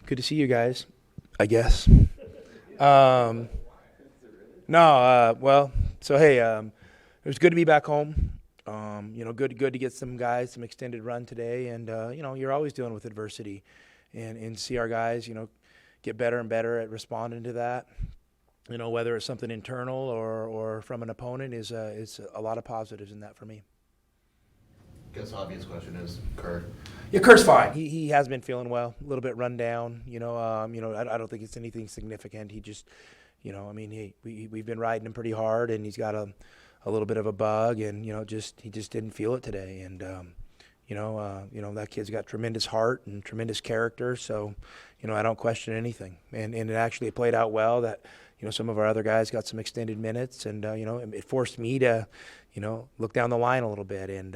Good to see you guys, I guess. Um, no, well, so hey, it was good to be back home. Good to get some guys some extended run today, and you're always dealing with adversity, and see our guys, get better and better at responding to that. Whether it's something internal or from an opponent is a lot of positives in that for me. Guess obvious question is Kurt. Yeah, Kurt's fine. He has been feeling well, a little bit run down. I don't think it's anything significant. He just, we've been riding him pretty hard, and he's got a little bit of a bug, and he just didn't feel it today. And that kid's got tremendous heart and tremendous character. So, I don't question anything. And it actually played out well that some of our other guys got some extended minutes, and it forced me to look down the line a little bit, and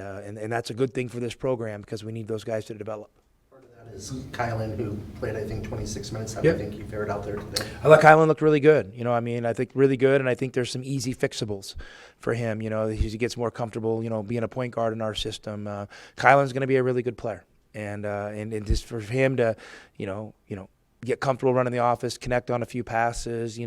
that's a good thing for this program because we need those guys to develop. Part of that is Kylan, who played, I think, 26 minutes. How do Yep. you think he fared out there today? I thought Kylan looked really good. I think really good, and I think there's some easy fixables for him. As he gets more comfortable, being a point guard in our system. Kylan's going to be a really good player, and just for him to, get comfortable running the office, connect on a few passes,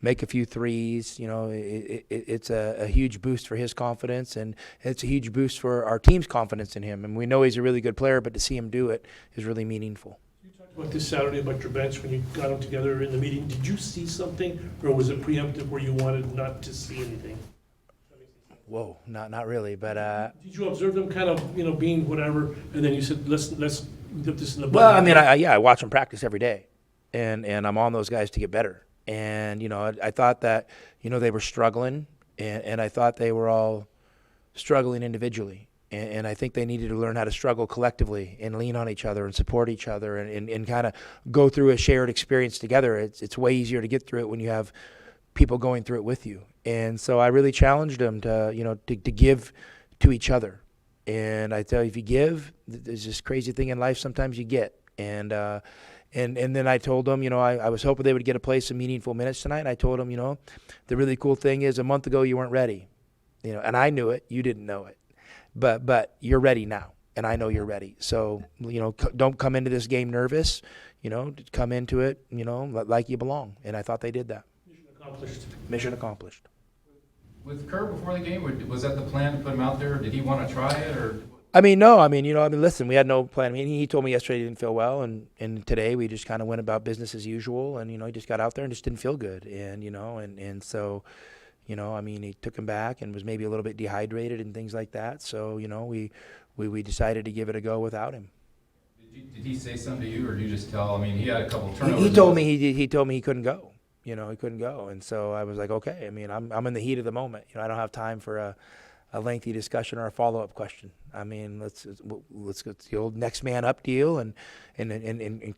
make a few threes. It's a huge boost for his confidence, and it's a huge boost for our team's confidence in him. And we know he's a really good player, but to see him do it is really meaningful. You talked about this Saturday about your bench when you got them together in the meeting. Did you see something, or was it preemptive where you wanted not to see anything? Whoa, not really, but Did you observe them kind of, being whatever, and then you said, let's nip this in the bud? well, I watch them practice every day, and I'm on those guys to get better. And I thought that they were struggling, and I thought they were all struggling individually, and I think they needed to learn how to struggle collectively and lean on each other and support each other and kind of go through a shared experience together. It's way easier to get through it when you have people going through it with you. And so I really challenged them to give to each other. And I tell you, if you give, there's this crazy thing in life sometimes you get. And then I told them, I was hoping they would get to play some meaningful minutes tonight. And I told them, the really cool thing is a month ago you weren't ready. And I knew it. You didn't know it. But you're ready now. And I know you're ready. So, don't come into this game nervous. Come into it, like you belong. And I thought they did that. Accomplished. Mission accomplished. With Kurt before the game, was that the plan to put him out there? Did he want to try it, or? No. Listen, we had no plan. He told me yesterday he didn't feel well, and today we just kind of went about business as usual, and he just got out there and just didn't feel good, and so, he took him back and was maybe a little bit dehydrated and things like that. So, we decided to give it a go without him. Did he say something to you, or did you just tell? He had a couple turnovers. He told me he told me he couldn't go. He couldn't go, and so I was like, okay. I'm in the heat of the moment. I don't have time for a lengthy discussion or a follow-up question. Let's get the old next man up deal, and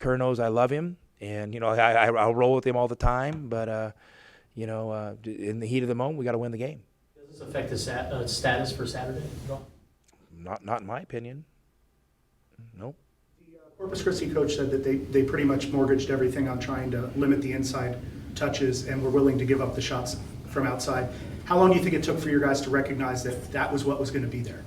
Kerr knows I love him, and I'll roll with him all the time. But in the heat of the moment, we got to win the game. Does this affect the status for Saturday at all? Not in my opinion. Nope. The Corpus Christi coach said that they pretty much mortgaged everything on trying to limit the inside touches and were willing to give up the shots from outside. How long do you think it took for your guys to recognize that that was what was going to be there?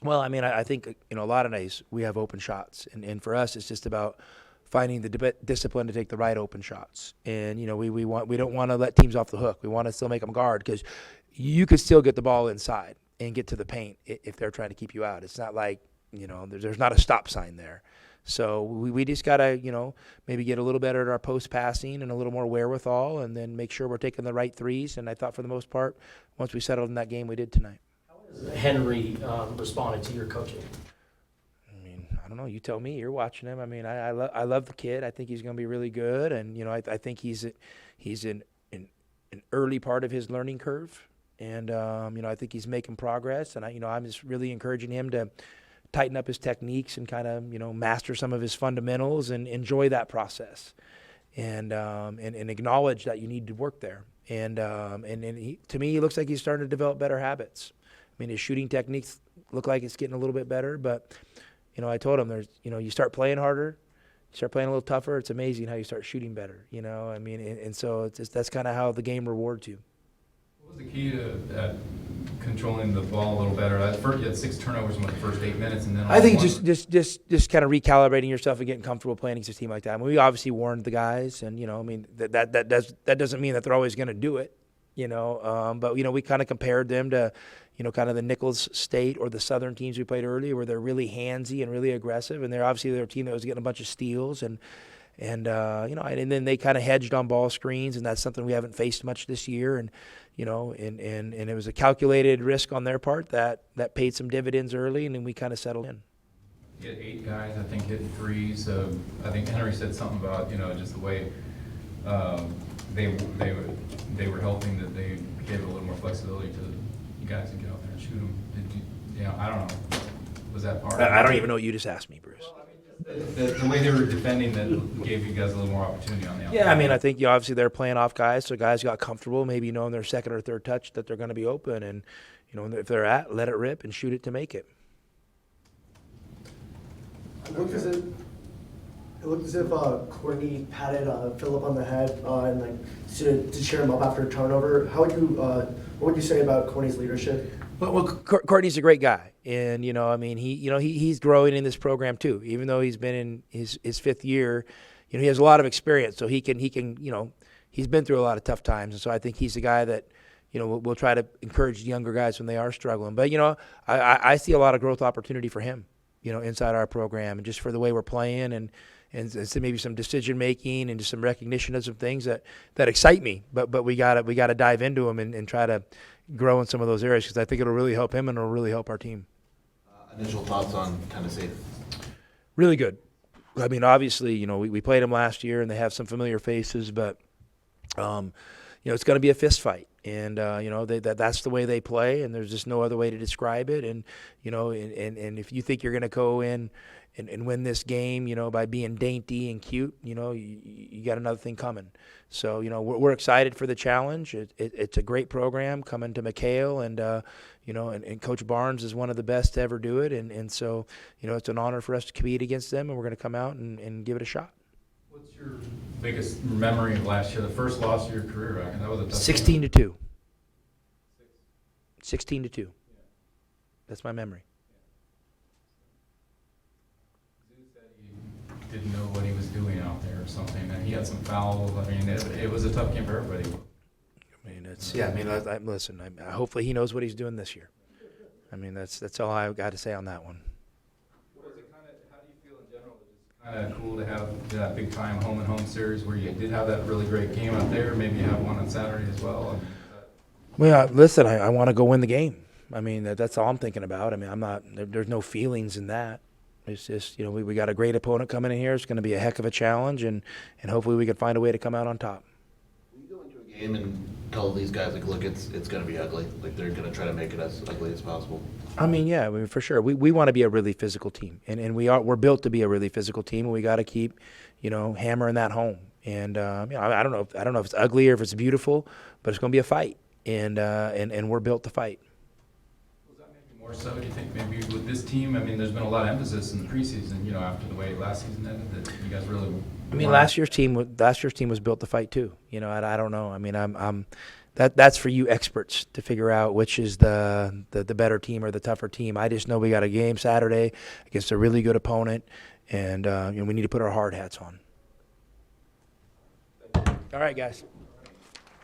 Well, I think a lot of nights we have open shots, and for us it's just about finding the discipline to take the right open shots. And we don't want to let teams off the hook. We want to still make them guard, because you could still get the ball inside and get to the paint if they're trying to keep you out. It's not like there's not a stop sign there. So we just got to, maybe get a little better at our post passing and a little more wherewithal, and then make sure we're taking the right threes. And I thought for the most part, once we settled in that game, we did tonight. How has Henry responded to your coaching? I don't know. You tell me. You're watching him. I love the kid. I think he's going to be really good. And, I think he's in an early part of his learning curve. And, I think he's making progress. And, I'm just really encouraging him to tighten up his techniques and kind of, master some of his fundamentals and enjoy that process, and acknowledge that you need to work there. And to me, he looks like he's starting to develop better habits. His shooting techniques look like it's getting a little bit better, but, I told him you start playing harder, you start playing a little tougher. It's amazing how you start shooting better, and so that's kind of how the game rewards you. What was the key to controlling the ball a little better? At first, you had 6 turnovers in the first 8 minutes, and then I think all just kind of recalibrating yourself and getting comfortable playing against a team like that. I mean, we obviously warned the guys, and I mean that doesn't mean that they're always going to do it, But we kind of compared them to, kind of the Nichols State or the Southern teams we played earlier, where they're really handsy and really aggressive, and they're a team that was getting a bunch of steals and then they kind of hedged on ball screens, and that's something we haven't faced much this year, and it was a calculated risk on their part that paid some dividends early, and then we kind of settled in. You had 8 guys, I think, hitting threes. I think Henry said something about, just the way they were helping, that they gave a little more flexibility to you guys to get out there and shoot them. Did you, I don't know, was that part of it? I don't even know what you just asked me, Bruce. The way they were defending that gave you guys a little more opportunity on the outside. Yeah, I mean, I think obviously they're playing off guys, so guys got comfortable, maybe knowing their second or third touch that they're going to be open, and if they're let it rip and shoot it to make it. It looked as if Courtney patted Phillip on the head and to cheer him up after a turnover. What would you say about Courtney's leadership? Well, Courtney's a great guy, and I mean, he's growing in this program too. Even though he's been in his 5th year, he has a lot of experience, so he can he's been through a lot of tough times, and so I think he's a guy that we'll try to encourage the younger guys when they are struggling. But I see a lot of growth opportunity for him, inside our program, and just for the way we're playing, and maybe some decision making and just some recognition of some things that excite me. But we gotta dive into them and try to grow in some of those areas, because I think it'll really help him and it'll really help our team. Initial thoughts on Tennessee? Really good. I mean, obviously, we played them last year and they have some familiar faces, but it's going to be a fist fight, and that's the way they play, and there's just no other way to describe it. And and if you think you're going to go in and win this game, by being dainty and cute, you got another thing coming. So, we're excited for the challenge. It's a great program coming to McHale, and and Coach Barnes is one of the best to ever do it, and so it's an honor for us to compete against them, and we're going to come out and give it a shot. What's your biggest memory of last year, the first loss of your career? That was a tough 16-2. 16-2. That's my memory. Didn't know what he was doing out there or something, and he had some fouls. I mean, it was a tough game for everybody. I mean, listen, hopefully he knows what he's doing this year. I mean, that's all I've got to say on that one. How do you feel in general? It's kind of cool to have that big time home and home series where you did have that really great game out there. Maybe you have one on Saturday as well. Well, listen, I want to go win the game. I mean, that's all I'm thinking about. I mean, there's no feelings in that. It's just, we got a great opponent coming in here. It's going to be a heck of a challenge, and hopefully we can find a way to come out on top. Will you go into a game and tell these guys, look, it's going to be ugly? They're going to try to make it as ugly as possible? I mean, for sure. We want to be a really physical team, and we're built to be a really physical team, and we got to keep, hammering that home. And I don't know if it's ugly or if it's beautiful, but it's going to be a fight, and we're built to fight. More so, do you think maybe with this team? I mean, there's been a lot of emphasis in the preseason, after the way last season ended, that you guys really. I mean, last year's team was built to fight too. I don't know. I mean, that's for you experts to figure out which is the better team or the tougher team. I just know we got a game Saturday against a really good opponent, and we need to put our hard hats on. All right, guys.